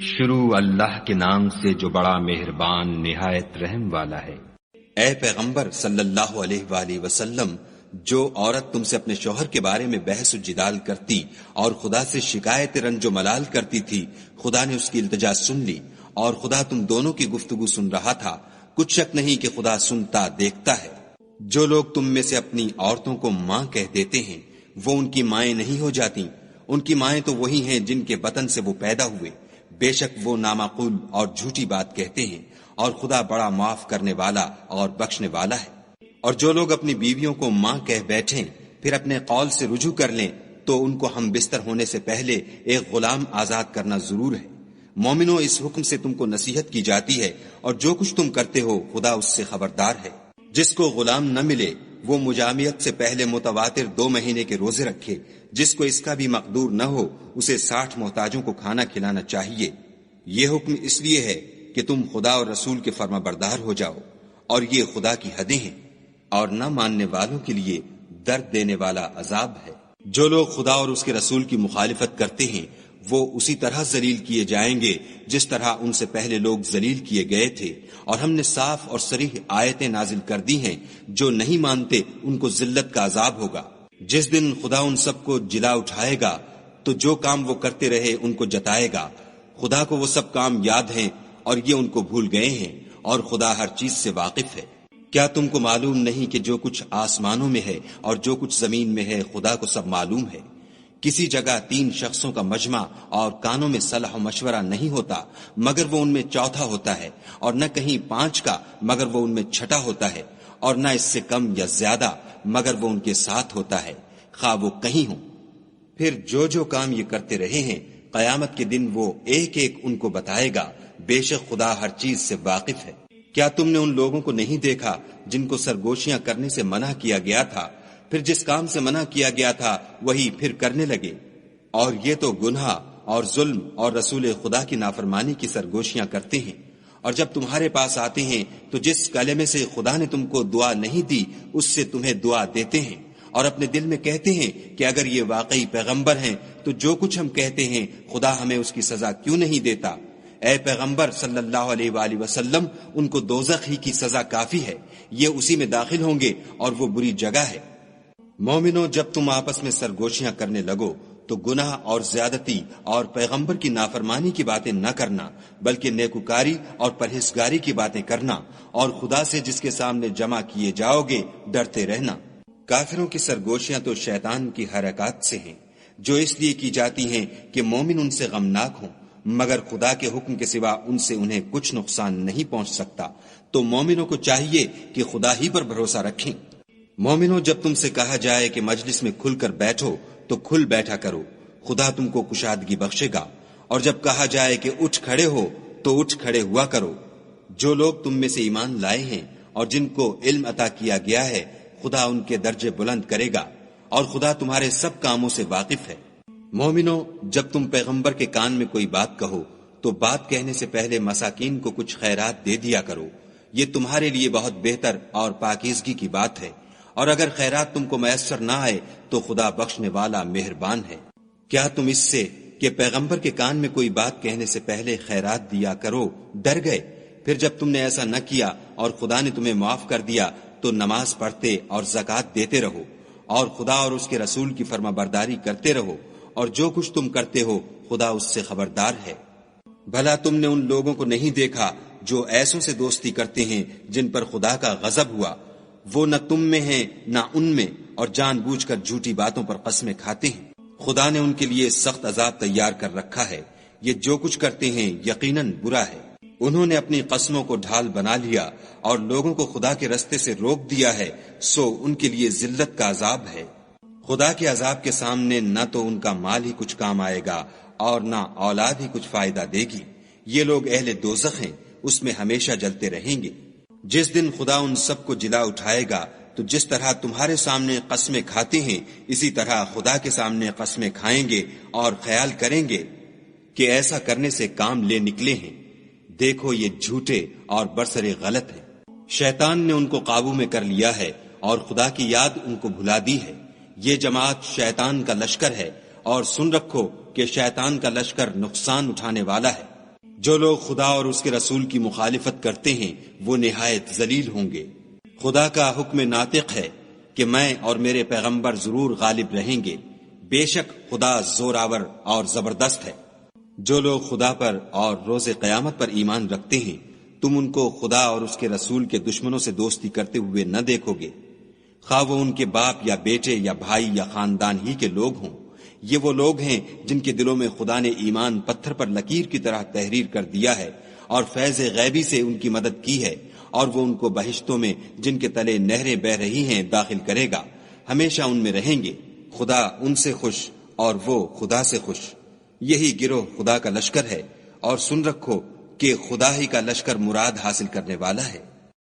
شروع اللہ کے نام سے جو بڑا مہربان نہایت رحم والا ہے۔ اے پیغمبر صلی اللہ علیہ وآلہ وسلم، جو عورت تم سے اپنے شوہر کے بارے میں بحث و جدال کرتی اور خدا سے شکایت رنج و ملال کرتی تھی، خدا نے اس کی التجا سن لی اور خدا تم دونوں کی گفتگو سن رہا تھا۔ کچھ شک نہیں کہ خدا سنتا دیکھتا ہے۔ جو لوگ تم میں سے اپنی عورتوں کو ماں کہہ دیتے ہیں وہ ان کی مائیں نہیں ہو جاتی، ان کی مائیں تو وہی ہیں جن کے بطن سے وہ پیدا ہوئے۔ بے شک وہ نامعقول اور جھوٹی بات کہتے ہیں، اور خدا بڑا معاف کرنے والا اور بخشنے والا ہے۔ اور جو لوگ اپنی بیویوں کو ماں کہہ بیٹھیں پھر اپنے قول سے رجوع کر لیں تو ان کو ہم بستر ہونے سے پہلے ایک غلام آزاد کرنا ضرور ہے۔ مومنو، اس حکم سے تم کو نصیحت کی جاتی ہے، اور جو کچھ تم کرتے ہو خدا اس سے خبردار ہے۔ جس کو غلام نہ ملے وہ مجامعت سے پہلے متواتر 2 مہینے کے روزے رکھے، جس کو اس کا بھی مقدور نہ ہو اسے 60 محتاجوں کو کھانا کھلانا چاہیے۔ یہ حکم اس لیے ہے کہ تم خدا اور رسول کے فرما بردار ہو جاؤ، اور یہ خدا کی حدیں ہیں، اور نہ ماننے والوں کے لیے درد دینے والا عذاب ہے۔ جو لوگ خدا اور اس کے رسول کی مخالفت کرتے ہیں وہ اسی طرح ذلیل کیے جائیں گے جس طرح ان سے پہلے لوگ ذلیل کیے گئے تھے، اور ہم نے صاف اور صریح آیتیں نازل کر دی ہیں۔ جو نہیں مانتے ان کو ذلت کا عذاب ہوگا۔ جس دن خدا ان سب کو جلا اٹھائے گا تو جو کام وہ کرتے رہے ان کو جتائے گا۔ خدا کو وہ سب کام یاد ہیں اور یہ ان کو بھول گئے ہیں، اور خدا ہر چیز سے واقف ہے۔ کیا تم کو معلوم نہیں کہ جو کچھ آسمانوں میں ہے اور جو کچھ زمین میں ہے خدا کو سب معلوم ہے؟ کسی جگہ 3 شخصوں کا مجمع اور کانوں میں صلاح و مشورہ نہیں ہوتا مگر وہ ان میں چوتھا ہوتا ہے، اور نہ کہیں 5 کا مگر وہ ان میں چھٹا ہوتا ہے، اور نہ اس سے کم یا زیادہ مگر وہ ان کے ساتھ ہوتا ہے، خواہ وہ کہیں ہوں۔ پھر جو کام یہ کرتے رہے ہیں قیامت کے دن وہ ایک ایک ان کو بتائے گا۔ بے شک خدا ہر چیز سے واقف ہے۔ کیا تم نے ان لوگوں کو نہیں دیکھا جن کو سرگوشیاں کرنے سے منع کیا گیا تھا، پھر جس کام سے منع کیا گیا تھا وہی پھر کرنے لگے؟ اور یہ تو گناہ اور ظلم اور رسول خدا کی نافرمانی کی سرگوشیاں کرتے ہیں۔ اور جب تمہارے پاس آتے ہیں تو جس کلمے سے خدا نے تم کو دعا نہیں دی اس سے تمہیں دعا دیتے ہیں، اور اپنے دل میں کہتے ہیں کہ اگر یہ واقعی پیغمبر ہیں تو جو کچھ ہم کہتے ہیں خدا ہمیں اس کی سزا کیوں نہیں دیتا؟ اے پیغمبر صلی اللہ علیہ وآلہ وسلم، ان کو دوزخ ہی کی سزا کافی ہے، یہ اسی میں داخل ہوں گے اور وہ بری جگہ ہے۔ مومنو، جب تم آپس میں سرگوشیاں کرنے لگو تو گناہ اور زیادتی اور پیغمبر کی نافرمانی کی باتیں نہ کرنا، بلکہ نیکوکاری اور پرہیزگاری کی باتیں کرنا، اور خدا سے جس کے سامنے جمع کیے جاؤ گے ڈرتے رہنا۔ کافروں کی سرگوشیاں تو شیطان کی حرکات سے ہیں، جو اس لیے کی جاتی ہیں کہ مومن ان سے غمناک ہوں، مگر خدا کے حکم کے سوا ان سے انہیں کچھ نقصان نہیں پہنچ سکتا۔ تو مومنوں کو چاہیے کہ خدا ہی پر بھروسہ رکھیں۔ مومنوں، جب تم سے کہا جائے کہ مجلس میں کھل کر بیٹھو تو کھل بیٹھا کرو، خدا تم کو کشادگی بخشے گا۔ اور جب کہا جائے کہ اٹھ کھڑے ہو تو اٹھ کھڑے ہوا کرو۔ جو لوگ تم میں سے ایمان لائے ہیں اور جن کو علم عطا کیا گیا ہے خدا ان کے درجے بلند کرے گا، اور خدا تمہارے سب کاموں سے واقف ہے۔ مومنو، جب تم پیغمبر کے کان میں کوئی بات کہو تو بات کہنے سے پہلے مساکین کو کچھ خیرات دے دیا کرو، یہ تمہارے لیے بہت بہتر اور پاکیزگی کی بات ہے۔ اور اگر خیرات تم کو میسر نہ آئے تو خدا بخشنے والا مہربان ہے۔ کیا تم اس سے کہ پیغمبر کے کان میں کوئی بات کہنے سے پہلے خیرات دیا کرو ڈر گئے؟ پھر جب تم نے ایسا نہ کیا اور خدا نے تمہیں معاف کر دیا تو نماز پڑھتے اور زکوٰۃ دیتے رہو، اور خدا اور اس کے رسول کی فرما برداری کرتے رہو، اور جو کچھ تم کرتے ہو خدا اس سے خبردار ہے۔ بھلا تم نے ان لوگوں کو نہیں دیکھا جو ایسوں سے دوستی کرتے ہیں جن پر خدا کا غضب ہوا؟ وہ نہ تم میں ہیں نہ ان میں، اور جان بوجھ کر جھوٹی باتوں پر قسمیں کھاتے ہیں۔ خدا نے ان کے لیے سخت عذاب تیار کر رکھا ہے، یہ جو کچھ کرتے ہیں یقیناً برا ہے۔ انہوں نے اپنی قسموں کو ڈھال بنا لیا اور لوگوں کو خدا کے رستے سے روک دیا ہے، سو ان کے لیے ذلت کا عذاب ہے۔ خدا کے عذاب کے سامنے نہ تو ان کا مال ہی کچھ کام آئے گا اور نہ اولاد ہی کچھ فائدہ دے گی۔ یہ لوگ اہل دوزخ ہیں، اس میں ہمیشہ جلتے رہیں گے۔ جس دن خدا ان سب کو جلا اٹھائے گا تو جس طرح تمہارے سامنے قسمیں کھاتے ہیں اسی طرح خدا کے سامنے قسمیں کھائیں گے، اور خیال کریں گے کہ ایسا کرنے سے کام لے نکلے ہیں۔ دیکھو یہ جھوٹے اور برسرے غلط ہیں۔ شیطان نے ان کو قابو میں کر لیا ہے اور خدا کی یاد ان کو بھلا دی ہے۔ یہ جماعت شیطان کا لشکر ہے، اور سن رکھو کہ شیطان کا لشکر نقصان اٹھانے والا ہے۔ جو لوگ خدا اور اس کے رسول کی مخالفت کرتے ہیں وہ نہایت ذلیل ہوں گے۔ خدا کا حکم ناطق ہے کہ میں اور میرے پیغمبر ضرور غالب رہیں گے، بے شک خدا زوراور اور زبردست ہے۔ جو لوگ خدا پر اور روز قیامت پر ایمان رکھتے ہیں تم ان کو خدا اور اس کے رسول کے دشمنوں سے دوستی کرتے ہوئے نہ دیکھو گے، خواہ وہ ان کے باپ یا بیٹے یا بھائی یا خاندان ہی کے لوگ ہوں۔ یہ وہ لوگ ہیں جن کے دلوں میں خدا نے ایمان پتھر پر لکیر کی طرح تحریر کر دیا ہے اور فیض غیبی سے ان کی مدد کی ہے، اور وہ ان کو بہشتوں میں جن کے تلے نہریں بہ رہی ہیں داخل کرے گا، ہمیشہ ان میں رہیں گے، خدا ان سے خوش اور وہ خدا سے خوش۔ یہی گروہ خدا کا لشکر ہے، اور سن رکھو کہ خدا ہی کا لشکر مراد حاصل کرنے والا ہے۔